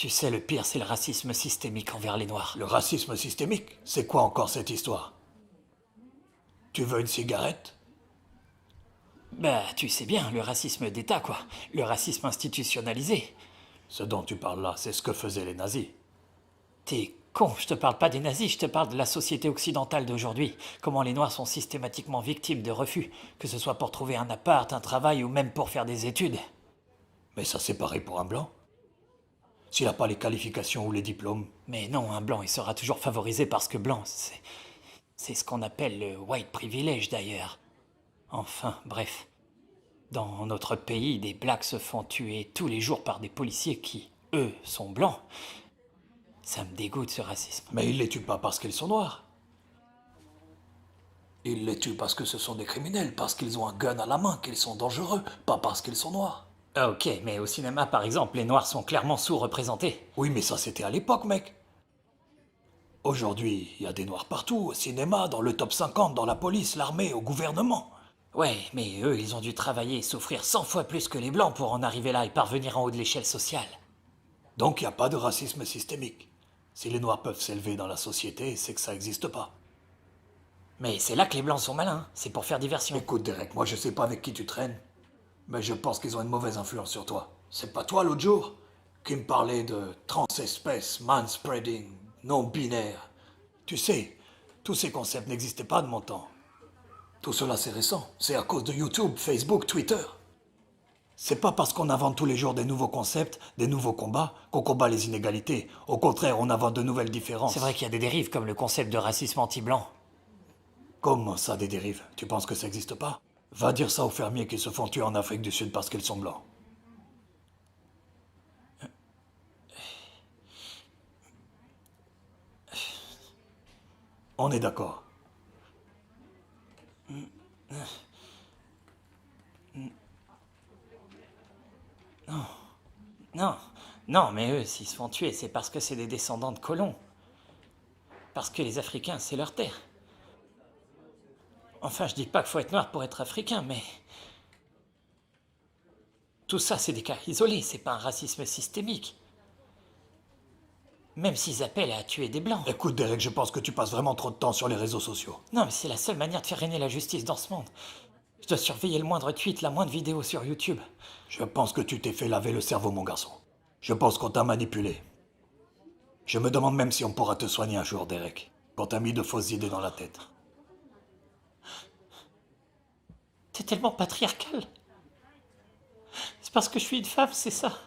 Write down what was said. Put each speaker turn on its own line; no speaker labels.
Tu sais, le pire, c'est le racisme systémique envers les Noirs.
Le racisme systémique? C'est quoi encore cette histoire? Tu veux une cigarette?
Bah, tu sais bien, le racisme d'État, quoi. Le racisme institutionnalisé.
Ce dont tu parles là, c'est ce que faisaient les nazis.
T'es con, je te parle pas des nazis, je te parle de la société occidentale d'aujourd'hui. Comment les Noirs sont systématiquement victimes de refus, que ce soit pour trouver un appart, un travail ou même pour faire des études.
Mais ça c'est pareil pour un blanc. S'il n'a pas les qualifications ou les diplômes.
Mais non, un blanc, il sera toujours favorisé parce que blanc, c'est ce qu'on appelle le white privilege d'ailleurs. Enfin, bref. Dans notre pays, des blacks se font tuer tous les jours par des policiers qui, eux, sont blancs. Ça me dégoûte ce racisme.
Mais ils les tuent pas parce qu'ils sont noirs. Ils les tuent parce que ce sont des criminels, parce qu'ils ont un gun à la main, qu'ils sont dangereux, pas parce qu'ils sont noirs.
Ah, ok, mais au cinéma par exemple, les noirs sont clairement sous-représentés.
Oui, mais ça c'était à l'époque, mec. Aujourd'hui, il y a des noirs partout, au cinéma, dans le top 50, dans la police, l'armée, au gouvernement.
Ouais, mais eux, ils ont dû travailler et souffrir 100 fois plus que les blancs pour en arriver là et parvenir en haut de l'échelle sociale.
Donc il n'y a pas de racisme systémique. Si les noirs peuvent s'élever dans la société, c'est que ça n'existe pas.
Mais c'est là que les blancs sont malins, c'est pour faire diversion.
Écoute, Derek, moi je sais pas avec qui tu traînes, mais je pense qu'ils ont une mauvaise influence sur toi. C'est pas toi l'autre jour qui me parlait de transespèce, manspreading, non-binaire. Tu sais, tous ces concepts n'existaient pas de mon temps. Tout cela c'est récent. C'est à cause de YouTube, Facebook, Twitter. C'est pas parce qu'on invente tous les jours des nouveaux concepts, des nouveaux combats, qu'on combat les inégalités. Au contraire, on invente de nouvelles différences.
C'est vrai qu'il y a des dérives comme le concept de racisme anti-blanc.
Comment ça, des dérives? Tu penses que ça n'existe pas? Va dire ça aux fermiers qui se font tuer en Afrique du Sud parce qu'ils sont blancs. On est d'accord.
Non, non, mais eux, s'ils se font tuer, c'est parce que c'est des descendants de colons. Parce que les Africains, c'est leur terre. Enfin, je dis pas qu'il faut être noir pour être africain, mais... Tout ça, c'est des cas isolés, c'est pas un racisme systémique. Même s'ils appellent à tuer des blancs.
Écoute, Derek, je pense que tu passes vraiment trop de temps sur les réseaux sociaux.
Non, mais c'est la seule manière de faire régner la justice dans ce monde. Je dois surveiller le moindre tweet, la moindre vidéo sur YouTube.
Je pense que tu t'es fait laver le cerveau, mon garçon. Je pense qu'on t'a manipulé. Je me demande même si on pourra te soigner un jour, Derek. Qu'on t'a mis de fausses idées dans la tête.
T'es tellement patriarcal. C'est parce que je suis une femme, c'est ça.